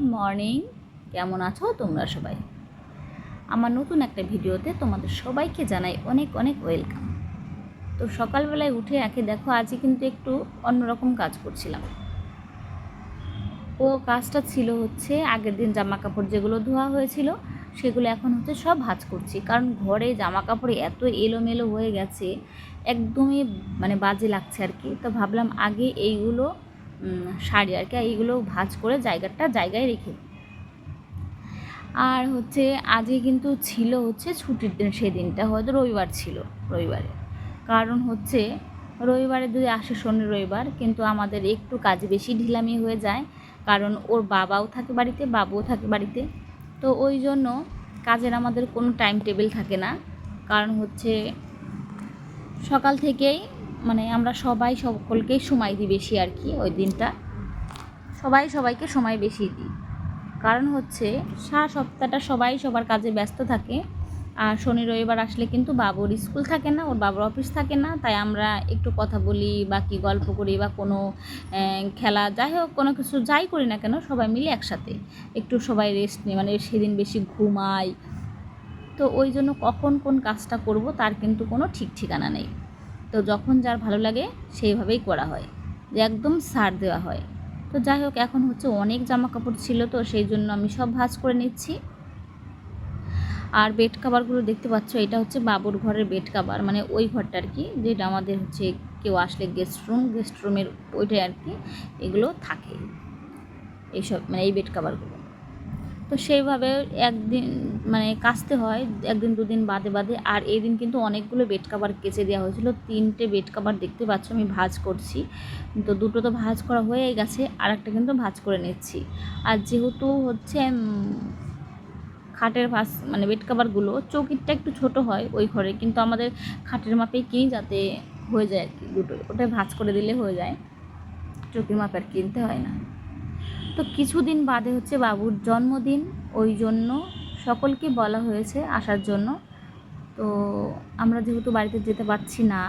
Good morning. কেমন আছো তোমরা সবাই? আমার নতুন একটা ভিডিওতে তোমাদের সবাইকে জানাই অনেক অনেক ওয়েলকাম। তো সকালবেলায় উঠে দেখো আজকে কিন্তু একটু অন্যরকম কাজ করছিলাম। কাজটা ছিল হচ্ছে আগের দিন জামা কাপড় যেগুলো ধোয়া হয়েছিল সেগুলো এখন হচ্ছে সব ভাঁজ করছি, কারণ ঘরে জামা কাপড় এত এলোমেলো হয়ে গেছে, একদমই বাজে লাগছে আর কি। তো ভাবলাম আগে এইগুলো শাড়ি আর কি এইগুলো ভাঁজ করে জায়গায় রেখে। আর হচ্ছে আজকে কিন্তু ছিল হচ্ছে ছুটির দিন, সেদিনটা হয়তো রবিবার ছিল। কারণ হচ্ছে রবিবারে যদি আসে শনি রবিবার, কিন্তু আমাদের একটু কাজ বেশি ঢিলামি হয়ে যায়, কারণ ওর বাবাও থাকে বাড়িতে, বাবুও থাকে বাড়িতে। তো ওই জন্য কাজের আমাদের কোনো টাইম টেবিল থাকে না। কারণ হচ্ছে সকাল থেকেই আমরা সকলকেই সময় দিই বেশি আর কি। ওই দিনটা সবাইকে সময় বেশি দিই, কারণ হচ্ছে সারা সপ্তাহটা সবাই সবার কাজে ব্যস্ত থাকে। আর শনি রবিবার আসলে কিন্তু বাবুর স্কুল থাকে না, ওর বাবার অফিস থাকে না, তাই আমরা একটু কথা বলি বা কি গল্প করি বা কোনো খেলা যাই হোক, কোনো কিছু যাই করি না কেন সবাই মিলে একসাথে একটু সবাই রেস্ট নিই, সেদিন বেশি ঘুমাই। তো ওই জন্য কখন কোন কাজটা করব তার কিন্তু কোনো ঠিক ঠিকানা নেই। তো যখন যার ভালো লাগে সেইভাবেই করা হয়, যে একদম ছাড় দেওয়া হয়। তো যাই হোক, এখন হচ্ছে অনেক জামা কাপড় ছিল, তো সেই জন্য আমি সব ভাঁজ করে নিচ্ছি। আর বেড কাভারগুলো দেখতে পাচ্ছ, এটা হচ্ছে বাবুর ঘরের বেড কাভার, ওই ঘরটা আর কি, যেটা আমাদের হচ্ছে কেউ আসলে গেস্ট রুমের ওইটাই আর কি এগুলো থাকে, এইসব এই বেড কাভারগুলো। তো সেইভাবে একদিন কাচতে হয়, একদিন দুদিন বাদে। আর এই দিন কিন্তু অনেকগুলো বেড কাভার কেচে দেওয়া হয়েছিল, 3টে বেড কাভার দেখতে পাচ্ছ আমি ভাঁজ করছি। তো 2টো তো ভাঁজ করা হয়েই গেছে, আর একটা কিন্তু ভাঁজ করে নিচ্ছি। আর যেহেতু হচ্ছে খাটের ভাঁজ বেড কাভারগুলো চৌকিটা একটু ছোট হয় ওই ঘরে, কিন্তু আমাদের খাটের মাপেই কিনি যাতে হয়ে যায় আর কি, দুটো ওটাই ভাঁজ করে দিলে হয়ে যায়, চৌকির মাপ আর কিনতে হয় না। তো কিছুদিন বাদে হচ্ছে বাবুর জন্মদিন, ওই জন্য সকলকে বলা হয়েছে আসার জন্য। তো আমরা যেহেতু বাড়িতে যেতে পারছি না,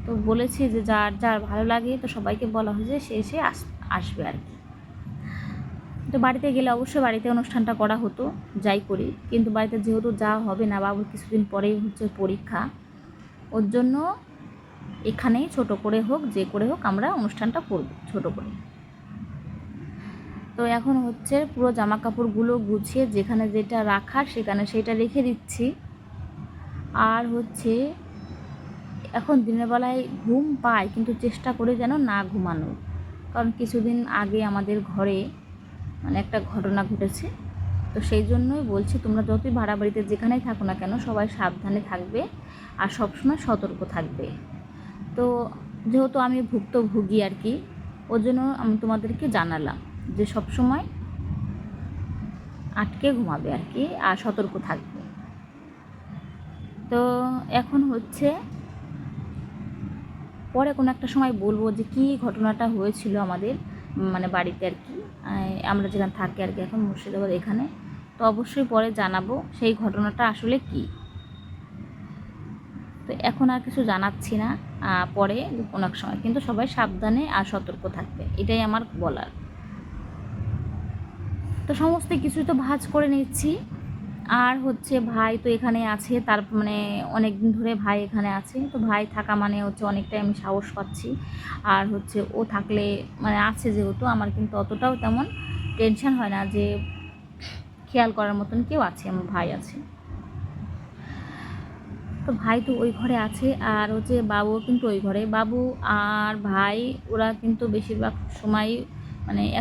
তো বলেছি যে যার যার ভালো লাগে তো সবাইকে বলা হয়েছে সে এসে আসবে আর কি। তো বাড়িতে গেলে অবশ্যই বাড়িতে অনুষ্ঠানটা করা হতো, যাই করি, কিন্তু বাড়িতে যেহেতু যাওয়া হবে না, বাবুর কিছুদিন পরেই হচ্ছে পরীক্ষা, ওর জন্য এখানেই ছোট করে হোক যে করে হোক আমরা অনুষ্ঠানটা করব ছোট করে। তো এখন হচ্ছে পুরো জামা কাপড়গুলো গুছিয়ে যেখানে যেটা রাখার সেখানে সেটা রেখে দিচ্ছি। আর হচ্ছে এখন দিনের বেলায় ঘুম পায়, কিন্তু চেষ্টা করে যেন না ঘুমানো, কারণ কিছুদিন আগে আমাদের ঘরে একটা ঘটনা ঘটেছে। তো সেই জন্যই বলছি, তোমরা যতই ভাড়া বাড়িতে যেখানেই থাকো না কেন সবাই সাবধানে থাকবে আর সবসময় সতর্ক থাকবে। তো যেহেতু আমি ভুক্তভোগী আর কি, ওর জন্য আমি তোমাদেরকে জানালাম যে সবসময় আটকে ঘুমাবে আর কি, আর সতর্ক থাকবে। তো এখন হচ্ছে পরে কোনো একটা সময় বলবো যে কী ঘটনাটা হয়েছিল আমাদের বাড়িতে আর কি, আমরা যেখানে থাকি আর কি এখন মুর্শিদাবাদ এখানে। তো অবশ্যই পরে জানাবো সেই ঘটনাটা আসলে কী। তো এখন আর কিছু জানাচ্ছি না, পরে কোনো এক সময়, কিন্তু সবাই সাবধানে আর সতর্ক থাকবে, এটাই আমার বলার। তো সমস্ত কিছু তো ভাঁজ করে নিচ্ছি। আর হচ্ছে ভাই তো এখানে আছে, তার অনেক দিন ধরে ভাই এখানে আছে, তো ভাই থাকা হচ্ছে অনেকটাই আমি সাহস পাচ্ছি। আর হচ্ছে ও থাকলে আছে যেহেতু, আমার কিন্তু অতটাও তেমন টেনশন হয় না, যে খেয়াল করার মতন কেউ আছে, আমার ভাই আছে। তো ভাই তো ওই ঘরে আছে, আর হচ্ছে বাবুও কিন্তু ওই ঘরে। বাবু আর ভাই ওরা কিন্তু বেশিরভাগ সময়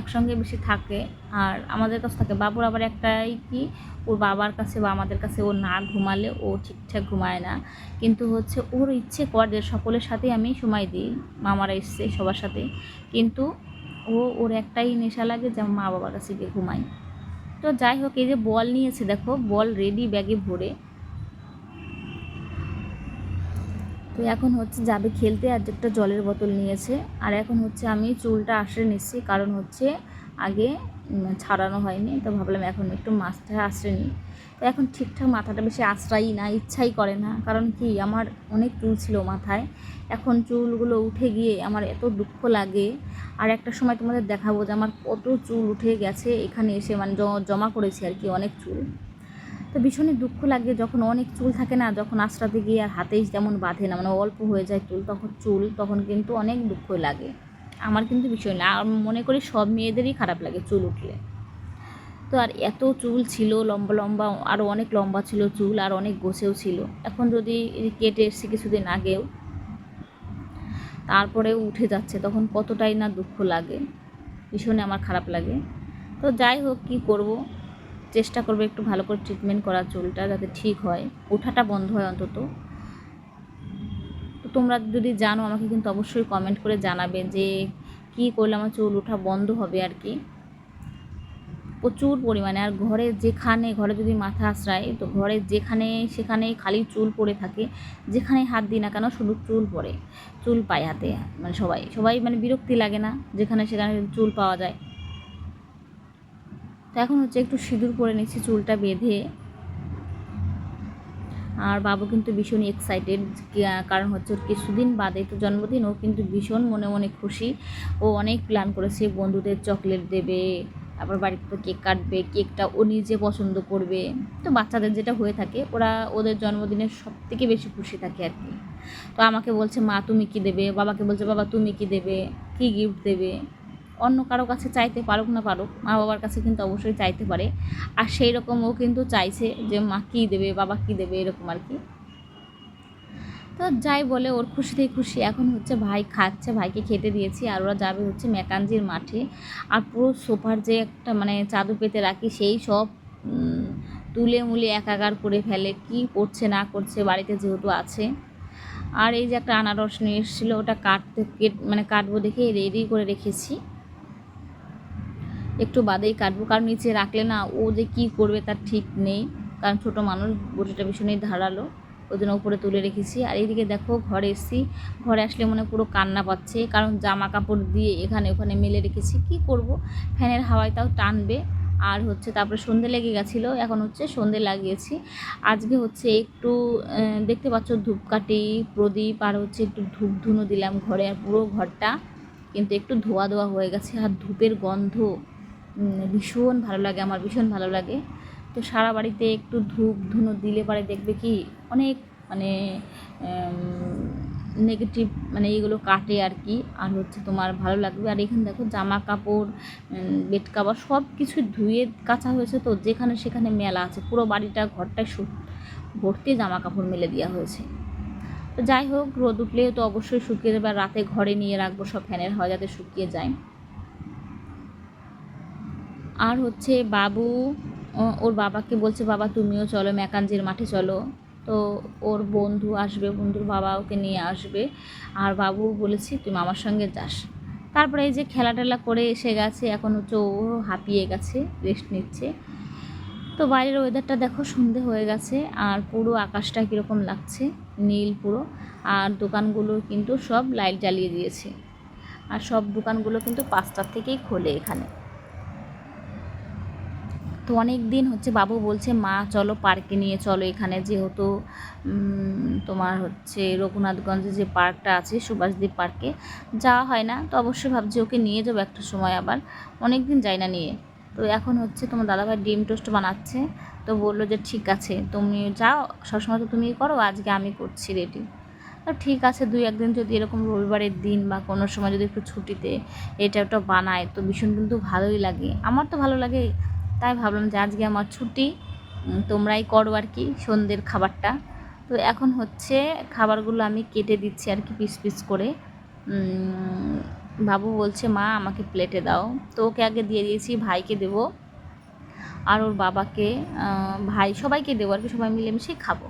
একসঙ্গে বেশি থাকে, আর আমাদের কাছে থাকে। বাবুর আবার একটাই কি, ওর বাবার কাছে বা আমাদের কাছে ও না ঘুমালে ও ঠিকঠাক ঘুমায় না, কিন্তু হচ্ছে ওর ইচ্ছে করে সকলের সাথেই আমি সময় দিই, মামারা এসছে সবার সাথে, কিন্তু ওর একটাই নেশা লাগে যে মা বাবার কাছে গিয়ে ঘুমাই। তো যাই হোক, এই যে বল নিয়েছে দেখো, বল রেডি ব্যাগে ভরে। তো এখন হচ্ছে যাবে খেলতে, আর একটা জলের বোতল নিয়েছে। আর এখন হচ্ছে আমি চুলটা আঁচড়ে নিচ্ছি, কারণ হচ্ছে আগে ছাড়ানো হয়নি, তো ভাবলাম এখন একটু মাথাটা আঁচড়ে নিই। তো এখন ঠিকঠাক মাথাটা বেশি আঁচড়াই না, ইচ্ছাই করে না, কারণ কি আমার অনেক চুল ছিল মাথায়, এখন চুলগুলো উঠে গিয়ে আমার এত দুঃখ লাগে। আর একটা সময় তোমাদের দেখাবো যে আমার কত চুল উঠে গেছে এখানে এসে, মানে জমা করেছি আর কি অনেক চুল। তো ভীষণই দুঃখ লাগে যখন অনেক চুল থাকে না, যখন আঁচড়াতে গিয়ে আর হাতেই যেমন বাঁধে না, মানে অল্প হয়ে যায় তখন কিন্তু অনেক দুঃখ লাগে। আমার কিন্তু ভীষণ, আর মনে করি সব মেয়েদেরই খারাপ লাগে চুল উঠলে। তো আর এত চুল ছিল লম্বা লম্বা, আরও অনেক লম্বা ছিল চুল, আর অনেক গোছেও ছিল। এখন যদি কেটে এসেছি কিছুদিন আগেও, তারপরেও উঠে যাচ্ছে, তখন কতটাই না দুঃখ লাগে, ভীষণই আমার খারাপ লাগে। তো যাই হোক, কী করব, চেষ্টা করবো একটু ভালো করে ট্রিটমেন্ট করার চুলটা, যাতে ঠিক হয়, ওঠাটা বন্ধ হয় অন্তত। তো তোমরা যদি জানো আমাকে কিন্তু অবশ্যই কমেন্ট করে জানাবে যে কী করলে আমার চুল ওঠা বন্ধ হবে আর কি, প্রচুর পরিমাণে। আর ঘরে যদি মাথা আঁচড়াই, তো ঘরে সেখানে খালি চুল পড়ে থাকে, যেখানে হাত দিই না কেন শুধু চুল পড়ে, চুল পায় হাতে, মানে সবাই মানে বিরক্তি লাগে না যেখানে সেখানে চুল পাওয়া যায়। তো এখন হচ্ছে একটু সিঁদুর পরে নিচ্ছি চুলটা বেঁধে। আর বাবু কিন্তু ভীষণ এক্সাইটেড, কারণ হচ্ছে ওর কিছুদিন বাদে তো জন্মদিন, ও কিন্তু ভীষণ মনে মনে খুশি। ও অনেক প্ল্যান করেছে, বন্ধুদের চকলেট দেবে, আবার বাড়িতে কেক কাটবে, কেকটা ও নিজে পছন্দ করবে। তো বাচ্চাদের যেটা হয়ে থাকে, ওরা ওদের জন্মদিনে সবথেকে বেশি খুশি থাকে আর কি। তো আমাকে বলছে মা তুমি কি দেবে, বাবাকে বলছে বাবা তুমি কি দেবে, কি গিফট দেবে। অন্য কারো কাছে চাইতে পারুক না পারুক, মা বাবার কাছে কিন্তু অবশ্যই চাইতে পারে। আর সেই রকম ও কিন্তু চাইছে যে মা কী দেবে, বাবা কী দেবে, এরকম আর কি। তো যাই বলে, ওর খুশিতেই খুশি। এখন হচ্ছে ভাই খাচ্ছে, ভাইকে খেতে দিয়েছি, আর ওরা যাবে হচ্ছে ম্যাকাঞ্জির মাঠে। আর পুরো সোফার যে একটা মানে চাদর পেতে রাখি, সেই সব তুলে মুলে একাকার করে ফেলে, কি করছে না করছে বাড়িতে যেহেতু আছে। আর এই যে একটা আনারস নিয়ে এসেছিলো, ওটা কাটবো দেখে রেডি করে রেখেছি, একটু বাদেই কাটবো, কারণ নিচে রাখলে না ও যে কী করবে তার ঠিক নেই, কারণ ছোটো মানুষ, বটিটা ভীষণই ধারালো, ওই জন্য উপরে তুলে রেখেছি। আর এইদিকে দেখো ঘরে এসেছি, ঘরে আসলে মনে পুরো কান্না পাচ্ছে, কারণ জামা কাপড় দিয়ে এখানে ওখানে মেলে রেখেছি, কি করব, ফ্যানের হাওয়ায় তাও টানবে। আর হচ্ছে তারপরে সন্ধে লেগে গেছিলো, এখন হচ্ছে সন্ধে লাগিয়েছি। আজকে হচ্ছে একটু দেখতে পাচ্ছ ধূপকাঠি, প্রদীপ, আর হচ্ছে একটু ধূপ ধুনো দিলাম ঘরে, আর পুরো ঘরটা কিন্তু একটু ধোয়া ধোয়া হয়ে গেছে, আর ধূপের গন্ধ ভীষণ ভালো লাগে, আমার ভীষণ ভালো লাগে। তো সারা বাড়িতে একটু ধূপ ধুনো দিলে পরে দেখবে কি অনেক মানে নেগেটিভ মানে এইগুলো কাটে আর কি, আর হচ্ছে তোমার ভালো লাগবে। আর এখানে দেখো জামা কাপড়, বেড কাভার সব কিছু ধুয়ে কাচা হয়েছে, তো যেখানে সেখানে মেলা আছে, পুরো বাড়িটা ঘরটায় ভর্তি জামা কাপড় মেলে দেওয়া হয়েছে। তো যাই হোক, রোদ উঠলেও তো অবশ্যই শুকিয়ে যাবে, আর রাতে ঘরে নিয়ে রাখবো সব ফ্যানের হাওয়া যাতে শুকিয়ে যায়। আর হচ্ছে বাবু ওর বাবাকে বলছে বাবা তুমিও চলো ম্যাকাঞ্জির মাঠে চলো, তো ওর বন্ধু আসবে, বন্ধুর বাবা ওকে নিয়ে আসবে, আর বাবু বলেছি তুমি আমার সঙ্গে যাস। তারপরে এই যে খেলা টেলা করে এসে গেছে, এখন হচ্ছে ও হাঁপিয়ে গেছে, রেস্ট নিচ্ছে। তো বাইরের ওয়েদারটা দেখো, সন্ধে হয়ে গেছে, আর পুরো আকাশটা কীরকম লাগছে, নীল পুরো। আর দোকানগুলো কিন্তু সব লাইট জ্বালিয়ে দিয়েছে, আর সব দোকানগুলো কিন্তু 5টার থেকেই খোলে এখানে। তো অনেক দিন হচ্ছে বাবু বলছে মা চলো পার্কে নিয়ে চলো, এখানে যেহেতু তোমার হচ্ছে রঘুনাথগঞ্জে যে পার্কটা আছে সুভাষদ্বীপ পার্কে যাওয়া হয় না, তো অবশ্যই ভাবছি ওকে নিয়ে যাবো একটা সময়, আবার অনেক দিন যাই না নিয়ে। তো এখন হচ্ছে তোমার দাদাভাই ডিম টোস্ট বানাচ্ছে, তো বললো যে ঠিক আছে তুমি যাও, সবসময় তো তুমি করো, আজকে আমি করছি রেডি। তো ঠিক আছে, 2-1 দিন যদি এরকম রবিবারের দিন বা কোনো সময় যদি একটু ছুটিতে এটা ওটা বানায়, তো ভীষণ কিন্তু ভালোই লাগে, আমার তো ভালো লাগে। তাই ভাবলাম যে আজকে আমার ছুটি, তোমরাই করো আর কি সন্ধ্যের খাবারটা। তো এখন হচ্ছে খাবারগুলো আমি কেটে দিচ্ছি আর কি পিস পিস করে। বাবু বলছে মা আমাকে প্লেটে দাও, তো ওকে আগে দিয়ে দিয়েছি, ভাইকে দেবো, আর ওর বাবাকে, ভাই সবাইকে দেবো আর কি, সবাই মিলেমিশেই খাবো।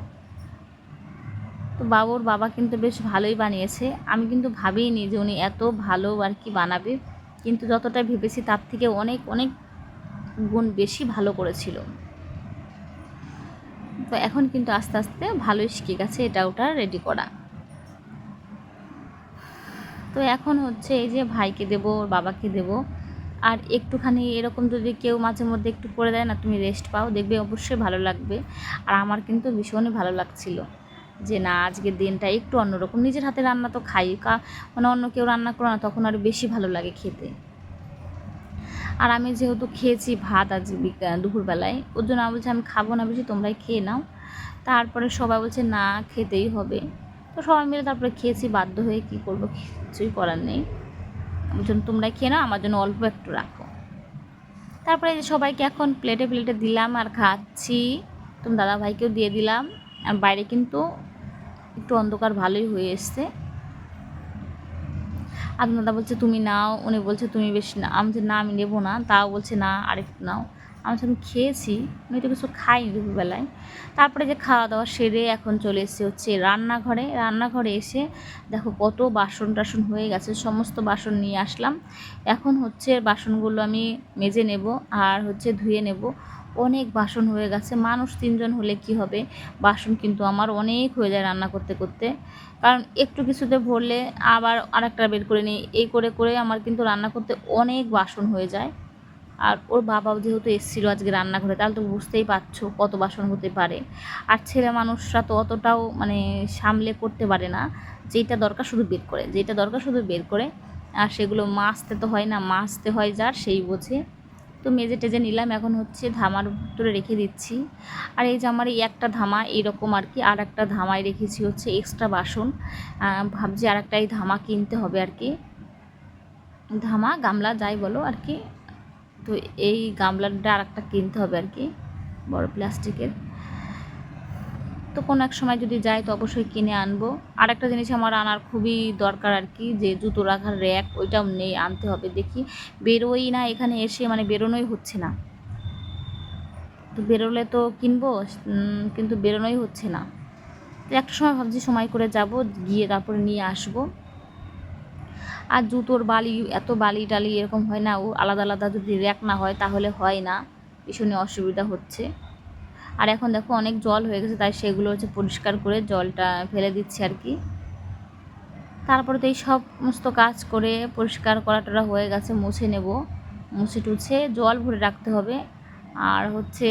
তো বাবুর বাবা কিন্তু বেশ ভালোই বানিয়েছে, আমি কিন্তু ভাবিনি যে উনি এত ভালো আর কি বানাবে, কিন্তু যতটা ভেবেছি তার থেকে অনেক অনেক গুণ বেশি ভালো করেছিল। তো এখন কিন্তু আস্তে আস্তে ভালোই শিখে গেছে এটা ওটা রেডি করা। তো এখন হচ্ছে এই যে ভাইকে দেবো, ওর বাবাকে দেবো, আর একটুখানি এরকম যদি কেউ মাঝে মধ্যে একটু করে দেয় না, তুমি রেস্ট পাও, দেখবে অবশ্যই ভালো লাগবে। আর আমার কিন্তু ভীষণই ভালো লাগছিল যে না আজকের দিনটা একটু অন্যরকম। নিজের হাতে রান্না তো খাই, মানে অন্য কেউ রান্না করে না তখন আরও বেশি ভালো লাগে খেতে। আর আমি যেহেতু খেয়েছি ভাত আজ দুপুরবেলায়, ওর জন্য আমি বলছি আমি খাবো না বেশি, তোমরাই খেয়ে নাও। তারপরে সবাই বলছে না খেতেই হবে, তো সবাই মিলে তারপরে খেয়েছি বাধ্য হয়ে, কী করবো, কিছুই করার নেই। বলছেন তোমরাই খেয়ে নাও, আমার জন্য অল্প একটু রাখো। তারপরে যে সবাইকে এখন প্লেটে প্লেটে দিলাম আর খাচ্ছি, তোমার দাদাভাইকেও দিয়ে দিলাম। আর বাইরে কিন্তু একটু অন্ধকার ভালোই হয়ে এসছে। আর দাদা বলছে তুমি নাও, উনি বলছে তুমি বেশি না, আমি বলছি না আমি নেবো না, তাও বলছে না আরেকটু নাও। আমি আমি খেয়েছি, আমি তো কিছু খাইনি দুপুরবেলায়। তারপরে যে খাওয়া দাওয়া সেরে এখন চলে এসেছি হচ্ছে রান্নাঘরে এসে দেখো কত বাসন টাসন হয়ে গেছে, সমস্ত বাসন নিয়ে আসলাম। এখন হচ্ছে বাসনগুলো আমি মেজে নেব আর হচ্ছে ধুয়ে নেব। অনেক বাসন হয়ে গেছে, মানুষ 3 জন হলে কি হবে, বাসন কিন্তু আমার অনেক হয়ে যায় রান্না করতে করতে। কারণ একটু কিছুতে ভরলে আবার আরেকটা বের করে নিই, এই করে করে আমার কিন্তু রান্না করতে অনেক বাসন হয়ে যায়। আর ওর বাবাও যেহেতু এসেছিলো আজকে রান্নাঘরে, তাহলে তো বুঝতেই পারছো কত বাসন হতে পারে। আর ছেলে মানুষরা তো অতটাও মানে সামলে করতে পারে না, যেটা দরকার শুধু বের করে। আর সেগুলো মাজতে তো হয় না, মাজতে হয় যার সেই বোঝে। তো মেজে টেজে নিলাম, এখন হচ্ছে ধামার ভিতরে রেখে দিচ্ছি। আর এই যে আমার এই একটা ধামা এইরকম আর কি, আর একটা ধামায় রেখেছি হচ্ছে এক্সট্রা বাসন। ভাবছি আর একটা এই ধামা কিনতে হবে আর কি, ধামা গামলা যাই বলো আর কি। তো এই গামলাটা আর একটা কিনতে হবে আর কি, বড় প্লাস্টিকের। তো কোনো এক সময় যদি যাই তো অবশ্যই কিনে আনবো। আর একটা জিনিস আমার আনার খুবই দরকার আর কি, যে জুতো রাখার র্যাক, ওইটাও নেই, আনতে হবে। দেখি বেরোই না, এখানে এসে মানে বেরোনোই হচ্ছে না। তো বেরোলে তো কিনবো, কিন্তু বেরোনোই হচ্ছে না। তো একটা সময় ভাবছি সময় করে যাব, গিয়ে তারপরে নিয়ে আসবো। আর জুতোর বালি, এত বালি টালি এরকম হয় না, ও আলাদা আলাদা যদি র্যাক না হয় তাহলে হয় না, ভীষণই অসুবিধা হচ্ছে। আর এখন দেখো অনেক জল হয়ে গেছে, তাই সেগুলো হচ্ছে পরিষ্কার করে জলটা ফেলে দিচ্ছি আর কি। তারপরে তো এই সমস্ত কাজ করে পরিষ্কার করাটা হয়ে গেছে, মুছে নেব, মুছে টুছে জল ভরে রাখতে হবে। আর হচ্ছে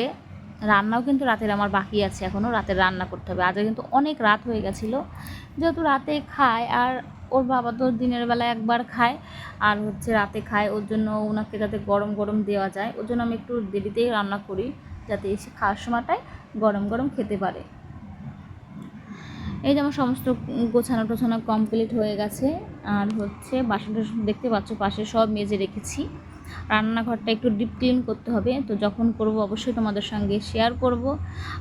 রান্নাও কিন্তু রাতের আমার বাকি আছে, এখনও রাতের রান্না করতে হবে। আজকে কিন্তু অনেক রাত হয়ে গেছিলো, যেহেতু রাতে খায় আর ওর বাবা তো দিনের বেলা একবার খায় আর হচ্ছে রাতে খায়, ওর জন্য ওনাকে যাতে গরম গরম দেওয়া যায়, ওর জন্য আমি একটু দেরিতেই রান্না করি, যাতে এসে খাওয়ার সময়টায় গরম গরম খেতে পারে। এই যে আমার সমস্ত গোছানো টোছানো কমপ্লিট হয়ে গেছে। আর হচ্ছে বাসন টাসন দেখতে পাচ্ছ পাশে সব মেজে রেখেছি। রান্নাঘরটা একটু ডিপ ক্লিন করতে হবে, তো যখন করব অবশ্যই তোমাদের সঙ্গে শেয়ার করব।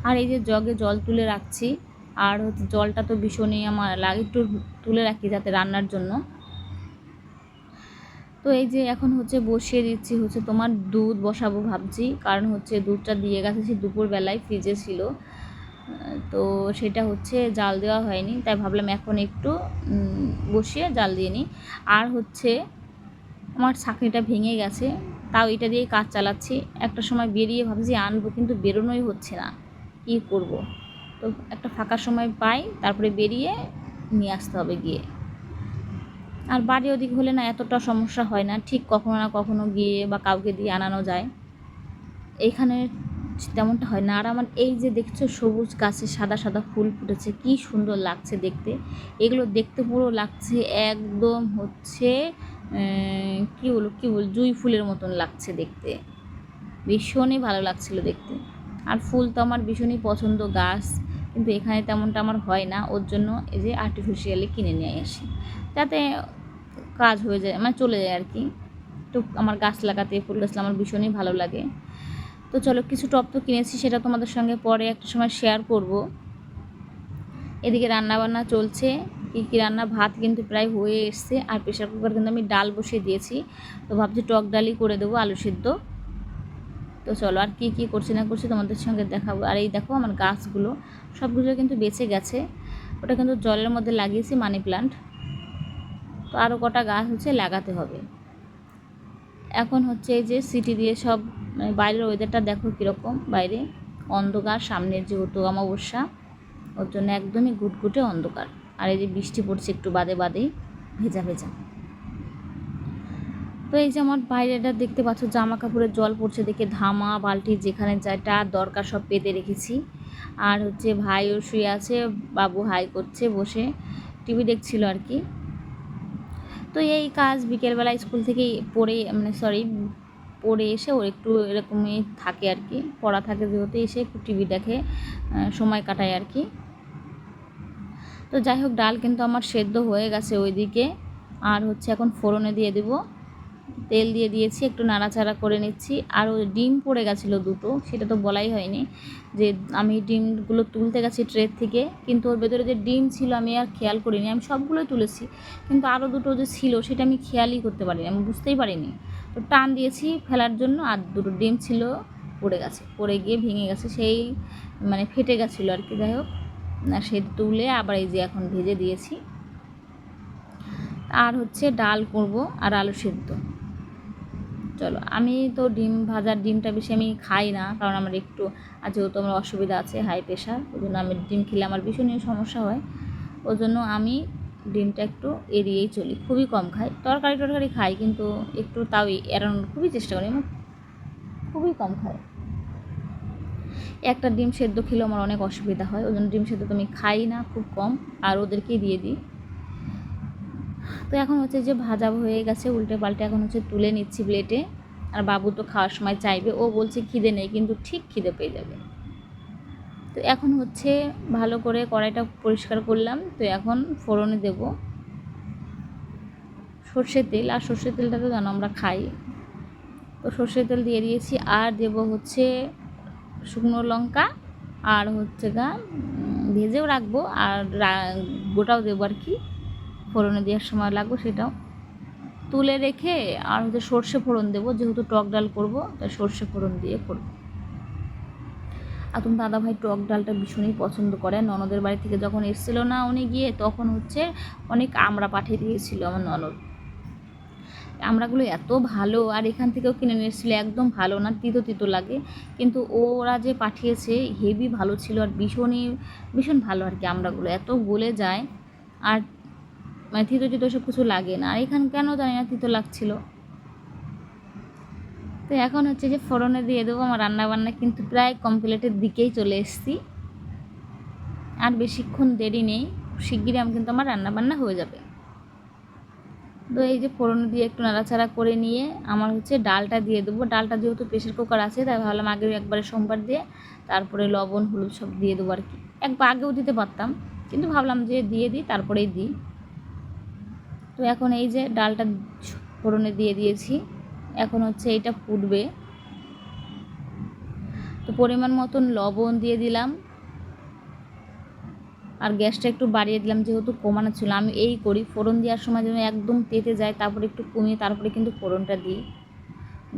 আর এই যে জগে জল তুলে রাখছি, আর হচ্ছে জলটা তো ভীষণই আমার লাগে, একটু তুলে রাখি যাতে রান্নার জন্য। তো এই যে এখন হচ্ছে বসিয়ে দিচ্ছি হচ্ছে তোমার দুধ বসাবো ভাবছি, কারণ হচ্ছে দুধটা দিয়ে গেছে সে দুপুরবেলায় ফ্রিজে ছিল, তো সেটা হচ্ছে জাল দেওয়া হয়নি, তাই ভাবলাম এখন একটু বসিয়ে জাল দিয়ে নিই। আর হচ্ছে আমার ছাঁকনিটা ভেঙে গেছে, তাও এটা দিয়েই কাজ চালাচ্ছি। একটা সময় বেরিয়ে ভাবছি আনবো, কিন্তু বেরোনোই হচ্ছে না, কী করব। তো একটা ফাঁকা সময় পাই তারপরে বেরিয়ে নিয়ে আসতে হবে গিয়ে। আর বাড়ি ওদিক হলে না এতটা সমস্যা হয় না, ঠিক কখনো না কখনো গিয়ে বা কাউকে দিয়ে আনানো যায়, এইখানে তেমনটা হয় না। আর আমার এই যে দেখছো সবুজ গাছে সাদা সাদা ফুল ফুটেছে, কি সুন্দর লাগছে দেখতে। এগুলো দেখতে পুরো লাগছে একদম হচ্ছে কী বল জুঁই ফুলের মতন লাগছে দেখতে, ভীষণই ভালো লাগছিলো দেখতে। আর ফুল তো আমার ভীষণই পছন্দ গাছ, কিন্তু এখানে তেমনটা আমার হয় না, ওর জন্য এই যে আর্টিফিশিয়ালি কিনে নিয়ে আসি, যাতে কাজ হয়ে যায়, মানে চলে যায় আর কি। তো আমার গাছ লাগাতে, ফুল গাছ আমার ভীষণই ভালো লাগে। তো চলো কিছু টব তো কিনেছি, সেটা তোমাদের সঙ্গে পরে একটা সময় শেয়ার করব। এদিকে রান্নাবান্না চলছে, কী রান্না, ভাত কিন্তু প্রায় হয়ে এসছে, আর প্রেশার কুকার কিন্তু আমি ডাল বসিয়ে দিয়েছি, তো ভাবছি টক ডালই করে দেবো, আলু সিদ্ধ। তো চলো আর কী করছি না করছি তোমাদের সঙ্গে দেখাবো। আর এই দেখো আমার গাছগুলো সবগুলো কিন্তু বেঁচে গেছে, ওটা কিন্তু জলের মধ্যে লাগিয়েছি মানি প্লান্ট, তো আরও কটা গাছ হচ্ছে লাগাতে হবে। এখন হচ্ছে এই যে সিটি দিয়ে সব, মানে বাইরের ওয়েদারটা দেখো কীরকম, বাইরে অন্ধকার, সামনের যেহেতু অমাবস্যা, ওর জন্য একদমই ঘুটঘুটে অন্ধকার। আর এই যে বৃষ্টি পড়ছে একটু বাদে বাদেই, ভেজা ভেজা। তো এই যে আমার বাইরেটা দেখতে পাচ্ছ, জামা কাপড়ের জল পড়ছে দেখে ধামা বালতি যেখানে যেটা দরকার সব পেতে রেখেছি। আর হচ্ছে ভাইও শুয়ে আছে, বাবু হাই করছে বসে টিভি দেখছিল আর কি। তো এই কাজ বিকেলবেলা স্কুল থেকে পড়ে পড়ে এসে ওর একটু এরকমই থাকে আর কি, পড়া থাকে যেহেতু, এসে একটু টিভি দেখে সময় কাটায় আর কি। তো যাই হোক, ডাল কিন্তু আমার সেদ্ধ হয়ে গেছে ওইদিকে। আর হচ্ছে এখন ফোড়নে দিয়ে দেবো, তেল দিয়ে দিয়েছি, একটু নাড়াচাড়া করে নিচ্ছি। আর ওই ডিম পড়ে গেছিলো দুটো, সেটা তো বলাই হয়নি যে আমি ডিমগুলো তুলতে গেছি ট্রে থেকে, কিন্তু ওর ভেতরে যে ডিম ছিল আমি আর খেয়াল করিনি। আমি সবগুলোই তুলেছি, কিন্তু আরও দুটো যে ছিল সেটা আমি খেয়ালই করতে পারিনি, আমি বুঝতেই পারিনি। তো টান দিয়েছি ফেলার জন্য, আর দুটো ডিম ছিল পড়ে গেছে, পড়ে গিয়ে ভেঙে গেছে, সেই ফেটে গেছিলো আর কি। যাই হোক, সে তুলে আবার এই যে এখন ভেজে দিয়েছি। আর হচ্ছে ডাল করব আর আলু সেদ্ধ। চলো, আমি তো ডিমটা বেশি আমি খাই না, কারণ আমার একটু যেহেতু আমার অসুবিধা আছে, হাই প্রেশার, ওই জন্য আমি ডিম খেলে আমার ভীষণই সমস্যা হয়। ওই জন্য আমি ডিমটা একটু এড়িয়েই চলি, খুবই কম খাই। তরকারি খাই, কিন্তু একটু তাও এড়ানোর খুবই চেষ্টা করি, আমি খুবই কম খাই। একটা ডিম সেদ্ধ খেলেও আমার অনেক অসুবিধা হয়, ওই জন্য ডিম সেদ্ধ তো আমি খাই না, খুব কম, আর ওদেরকেই দিয়ে দিই। তো এখন হচ্ছে যে ভাজা হয়ে গেছে, উল্টে পাল্টে এখন হচ্ছে তুলে নিচ্ছি প্লেটে। আর বাবু তো খাওয়ার সময় চাইবে, ও বলছে খিদে নেই, কিন্তু ঠিক খিদে পেয়ে যাবে। তো এখন হচ্ছে ভালো করে কড়াইটা পরিষ্কার করলাম। তো এখন ফোড়নে দেব সর্ষের তেল, আর সর্ষের তেলটা তো জানো আমরা খাই। তো সর্ষের তেল দিয়ে দিয়েছি, আর দেব হচ্ছে শুকনো লঙ্কা, আর হচ্ছে ভেজেও রাখবো, আর গোটাও দেবো আর কি, ফোড়নে দেওয়ার সময় লাগবে সেটাও তুলে রেখে। আর হচ্ছে সর্ষে ফোড়ন দেবো, যেহেতু টক ডাল করবো তাই সর্ষে ফোড়ন দিয়ে করবো। আর তুমি দাদাভাই টক ডালটা ভীষণই পছন্দ করে। ননদের বাড়ি থেকে যখন এসেছিলো না উনি গিয়ে, তখন হচ্ছে অনেক আমড়া পাঠিয়ে দিয়েছিল আমার ননদ। আমড়াগুলো এত ভালো, আর এখান থেকেও কিনে নিয়ে এসেছিলো, একদম ভালো না, তিতো তিতো লাগে, কিন্তু ওরা যে পাঠিয়েছে হেভি ভালো ছিল, আর ভীষণ ভালো আর কি। আমড়াগুলো এত গলে যায়, আর তিতো তিতো সব কিছু লাগে না। আর এখানে কেন জানি না তিতো লাগছিল। তো এখন হচ্ছে যে ফোড়নে দিয়ে দেবো। আমার রান্নাবান্না কিন্তু প্রায় কমপ্লিটের দিকেই চলে এসেছি, আর বেশিক্ষণ দেরি নেই, শিগগিরই কিন্তু আমার রান্নাবান্না হয়ে যাবে। তো এই যে ফোড়ন দিয়ে একটু নাড়াচাড়া করে নিয়ে আমার হচ্ছে ডালটা দিয়ে দেবো। ডালটা যেহেতু প্রেশার কুকার আছে, তাই ভাবলাম একবারে সোমবার দিয়ে তারপরে লবণ হলুদ সব দিয়ে দেবো আর কি। একবার আগেও দিতে পারতাম, কিন্তু ভাবলাম যে দিয়ে দিই, তারপরেই দিই। তো এখন এই যে ডালটা ফোড়নে দিয়ে দিয়েছি, এখন হচ্ছে এইটা ফুটবে। তো পরিমাণ মতন লবণ দিয়ে দিলাম, আর গ্যাসটা একটু বাড়িয়ে দিলাম, যেহেতু কমানো ছিল। আমি এই করি, ফোড়ন দেওয়ার সময় যেন একদম তেতে যায়, তারপরে একটু কমিয়ে তারপরে কিন্তু ফোড়নটা দিই,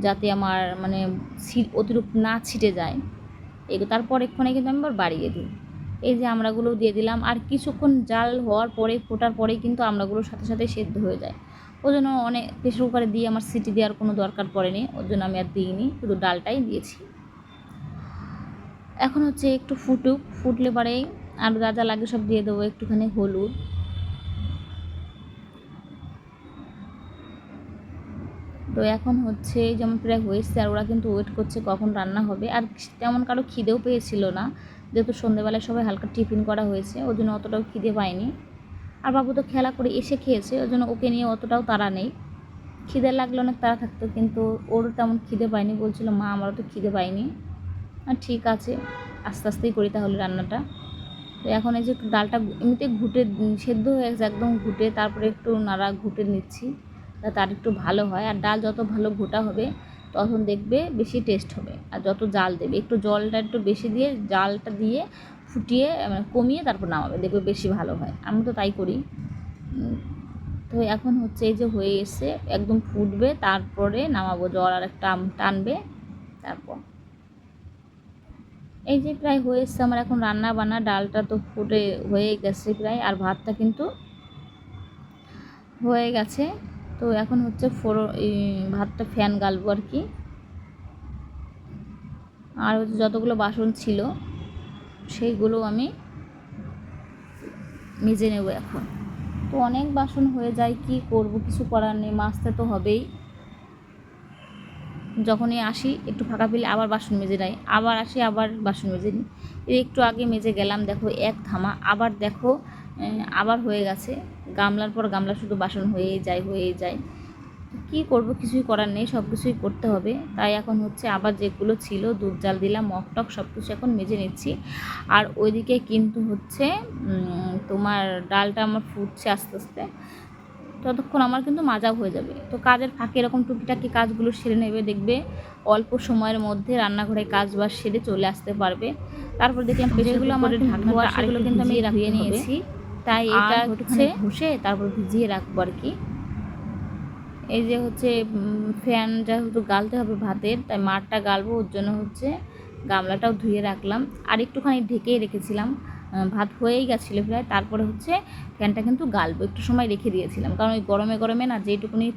যাতে আমার অতিরিক্ত না ছিটে যায়। তারপর এক্ষণে কিন্তু আমি আবার বাড়িয়ে দিই। এই যে আমড়াগুলো দিয়ে দিলাম, আর কিছুক্ষণ জাল হওয়ার পরে, ফোটার পরেই কিন্তু আমড়াগুলোর সাথে সাথে সেদ্ধ হয়ে যায়। ওই জন্য অনেক প্রেশার কুকারে দিয়ে আমার সিটি দেওয়ার কোনো দরকার পড়েনি, ওর জন্য আমি আর দিইনি, শুধু ডালটাই দিয়েছি। এখন হচ্ছে একটু ফুটলে পরে আর যা যা লাগে সব দিয়ে দেবো, একটুখানি হলুদ, তো এখন হচ্ছে যেমন প্রায় হয়েছে, আর ওরা কিন্তু ওয়েট করছে কখন রান্না হবে। আর তেমন কারো খিদেও পেয়েছিল না, যেহেতু সন্ধ্যেবেলায় সবাই হালকা টিফিন করা হয়েছে, ওই জন্য অতটাও খিদে পায়নি। আর বাবু তো খেলা করে এসে খেয়েছে, ওই জন্য ওকে নিয়ে অতটাও তাড়া নেই। খিদে লাগলে অনেক তাড়া থাকতো, কিন্তু ওর তেমন খিদে পায়নি, বলছিল মা আমারও তো খিদে পায়নি। আর ঠিক আছে, আস্তে আস্তেই করি তাহলে রান্নাটা। তো এখন এই যে একটু ডালটা এমনিতে সেদ্ধ হয়ে গেছে একদম ঘুটে, তারপরে একটু ঘুটে নিচ্ছি, যাতে আর একটু ভালো হয়। আর ডাল যত ভালো ঘোটা হবে তখন দেখবে বেশি টেস্ট হবে। আর যত জাল দেবে, একটু জলটা একটু বেশি দিয়ে, জালটা দিয়ে ফুটিয়ে কমিয়ে তারপর নামাবে, দেখবে বেশি ভালো হয়। আমি তো তাই করি। তো এখন হচ্ছে এই যে হয়ে এসে একদম ফুটবে, তারপরে নামাবো, জল আর একটা টানবে তারপর। এই যে প্রায় হয়ে এসছে আমার এখন রান্না বান্না, ডালটা তো ফুটে হয়ে গেছে প্রায়, আর ভাতটা কিন্তু হয়ে গেছে। তো এখন হচ্ছে ভাতটা ফ্যান গালবো আর কি। আর হচ্ছে যতগুলো বাসন ছিল সেইগুলো আমি মেজে নেব এখন। তো অনেক বাসন হয়ে যায়, কি করব, কিছু করার নেই, মাজতে তো হবেই। যখনই আসি একটু ফাঁকা পেলে আবার বাসন মেজে নেয়, আবার আসি আবার বাসন মেজে নিই। একটু আগে মেজে গেলাম, দেখো এক ধামা, আবার দেখো আবার হয়ে গেছে। গামলার পর গামলা শুধু বাসন হয়েই যায়। কি করব, কিছুই করার নেই, সব কিছুই করতে হবে। তাই এখন হচ্ছে আবার যেগুলো ছিল দুধ জাল দিলাম, মগ টক সব কিছু এখন মেজে নিচ্ছি। আর ওইদিকে কিন্তু হচ্ছে তোমার ডালটা আমার ফুটছে আস্তে আস্তে, ততক্ষণ আমার কিন্তু মাজাও হয়ে যাবে। তো কাজের ফাঁকে এরকম টুকিটাকি কাজগুলো সেরে নেবে, দেখবে অল্প সময়ের মধ্যে রান্নাঘরে কাজ বাজ সেরে চলে আসতে পারবে। তারপর দেখলাম যেগুলো আমার ঢাকনা সেগুলো কিন্তু আমি ধুয়ে নিয়েছি, তাই এটা হচ্ছে ঘষে তারপর ভিজিয়ে রাখবো আর কি। এই যে হচ্ছে ফ্যান যেহেতু গালতে হবে ভাতের, তাই মাঠটা গালবো, ওর জন্য হচ্ছে গামলাটাও ধুয়ে রাখলাম। আর একটুখানি ঢেকেই রেখেছিলাম, ভাত হয়েই গেছিলো প্রায়। তারপরে হচ্ছে ফ্যানটা কিন্তু গালবো, একটু সময় রেখে দিয়েছিলাম, কারণ ওই গরমে গরমে না যেইটুকুনি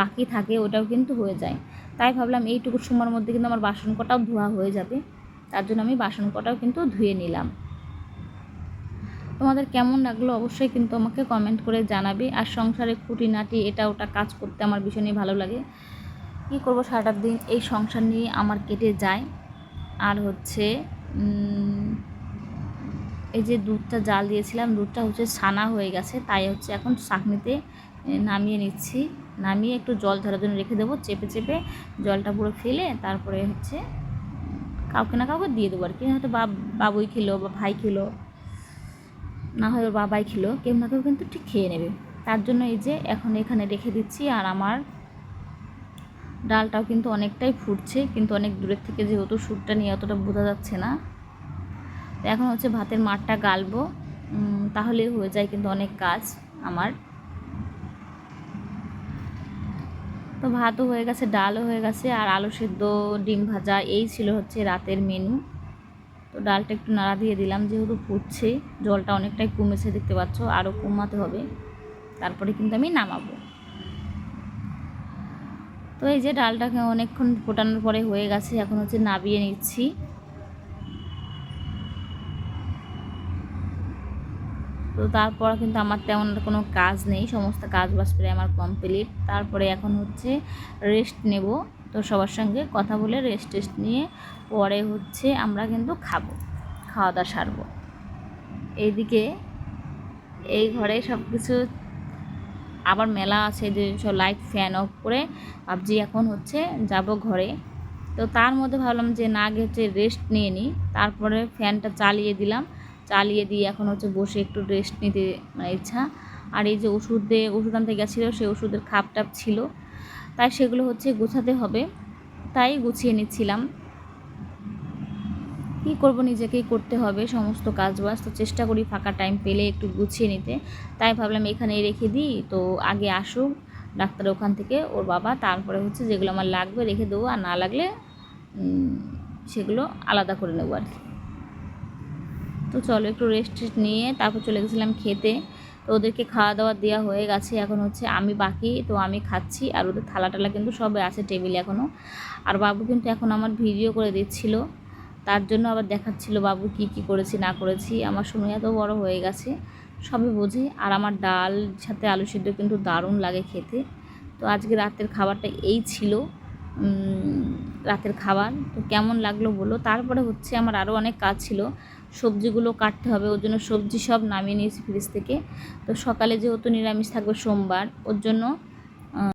বাকি থাকে ওটাও কিন্তু হয়ে যায়। তাই ভাবলাম এইটুকু সময়ের মধ্যে কিন্তু আমার বাসন কটাও ধোয়া হয়ে যাবে, তার জন্য আমি বাসন কটাও কিন্তু ধুয়ে নিলাম। তোমাদের কেমন লাগলো অবশ্যই কিন্তু আমাকে কমেন্ট করে জানাবে। আর সংসারে খুঁটিনাটি এটা ওটা কাজ করতে আমার ভীষণই ভালো লাগে। কী করবো, সারাটা দিন এই সংসার নিয়ে আমার কেটে যায়। আর হচ্ছে এই যে দুধটা জাল দিয়েছিলাম, দুধটা হচ্ছে ছানা হয়ে গেছে, তাই হচ্ছে এখন ছাঁকনিতে নামিয়ে নিচ্ছি। নামিয়ে একটু জল ঝরার জন্য রেখে দেবো, চেপে চেপে জলটা পুরো ফেলে তারপরে হচ্ছে কাউকে না কাউকে দিয়ে দেবো আর কি। হয়তো বাবুই খেলো বা ভাই খেলো, না হয় ওর বাবাই খেলো, কেউ না কেউ কিন্তু ঠিক খেয়ে নেবে। তার জন্য এই যে এখন এখানে রেখে দিচ্ছি। আর আমার ডালটাও কিন্তু অনেকটাই ফুটছে, কিন্তু অনেক দূরের থেকে যেহেতু সুরটা নিয়ে অতটা বোঝা যাচ্ছে না। তো এখন হচ্ছে ভাতের মাঠটা গালবো, তাহলে হয়ে যায় কিন্তু অনেক কাজ আমার। তো ভাতও হয়ে গেছে, ডালও হয়ে গেছে, আর আলু সেদ্ধ ডিম ভাজা এই ছিল হচ্ছে রাতের মেনু। তো ডালটা একটু নাড়া দিয়ে দিলাম, যেহেতু ফুটছে, জলটা অনেকটাই কমেছে দেখতে পাচ্ছ, আরও কমাতে হবে, তারপরে কিন্তু আমি নামাবো। তো এই যে ডালটাকে অনেকক্ষণ ফোটানোর পরে হয়ে গেছে, এখন হচ্ছে নামিয়ে নিচ্ছি। তো তারপর কিন্তু আমার তেমন কোনো কাজ নেই, সমস্ত কাজ বাজ করে আমার কমপ্লিট। তারপরে এখন হচ্ছে রেস্ট নেব। তো সবার সঙ্গে কথা বলে রেস্ট নিয়ে পরে হচ্ছে আমরা কিন্তু খাওয়া দাওয়া সারবো। এইদিকে এই ঘরে সব কিছু আবার মেলা আছে, যে সব লাইট ফ্যান অফ করে ভাবছি এখন হচ্ছে যাব ঘরে। তো তার মধ্যে ভাবলাম যে না, আগে হচ্ছে রেস্ট নিয়ে নিই, তারপরে ফ্যানটা চালিয়ে দিলাম, চালিয়ে দিয়ে এখন হচ্ছে বসে একটু রেস্ট নিতে মানে ইচ্ছা। আর এই যে ওষুধ আনতে গেছিলো, সেই ওষুধের খাপ টাপ ছিল, তাই সেগুলো হচ্ছে গোছাতে হবে, তাই গুছিয়ে নিচ্ছিলাম। কী করব, নিজেকেই করতে হবে সমস্ত কাজ বাজ, তো চেষ্টা করি ফাঁকা টাইম পেলে একটু গুছিয়ে নিতে। তাই ভাবলাম এখানেই রেখে দিই, তো আগে আসুক ডাক্তার ওখান থেকে ওর বাবা, তারপরে হচ্ছে যেগুলো আমার লাগবে রেখে দেবো, আর না লাগলে সেগুলো আলাদা করে নেবো আর কি। তো চলো একটু রেস্ট নিয়ে তারপর চলে গেছিলাম খেতে। তো ওদেরকে খাওয়া দাওয়া দেওয়া হয়ে গেছে, এখন হচ্ছে আমি বাকি, তো আমি খাচ্ছি। আর ওদের থালা টালা কিন্তু সবাই আছে টেবিলে এখনও। আর বাবু কিন্তু এখন আমার ভিডিও করে দিচ্ছিল, তার জন্য আবার দেখাচ্ছিল বাবু কি কি করেছি না করেছি। আমার সময় এত বড় হয়ে গেছে, সবই বোঝে। আর আমার ডাল সাথে আলু সিদ্ধ কিন্তু দারুণ লাগে খেতে। তো আজকে রাতের খাবারটা এই ছিল রাতের খাবার। তো কেমন লাগলো বলো। তারপরে হচ্ছে আমার আরও অনেক কাজ ছিল, সবজিগুলো কাটতে হবে, ওর জন্য সবজি সব নামিয়ে নিয়েছি ফ্রিজ থেকে। তো সকালে যেহেতু নিরামিষ থাকবে সোমবার, ওর জন্য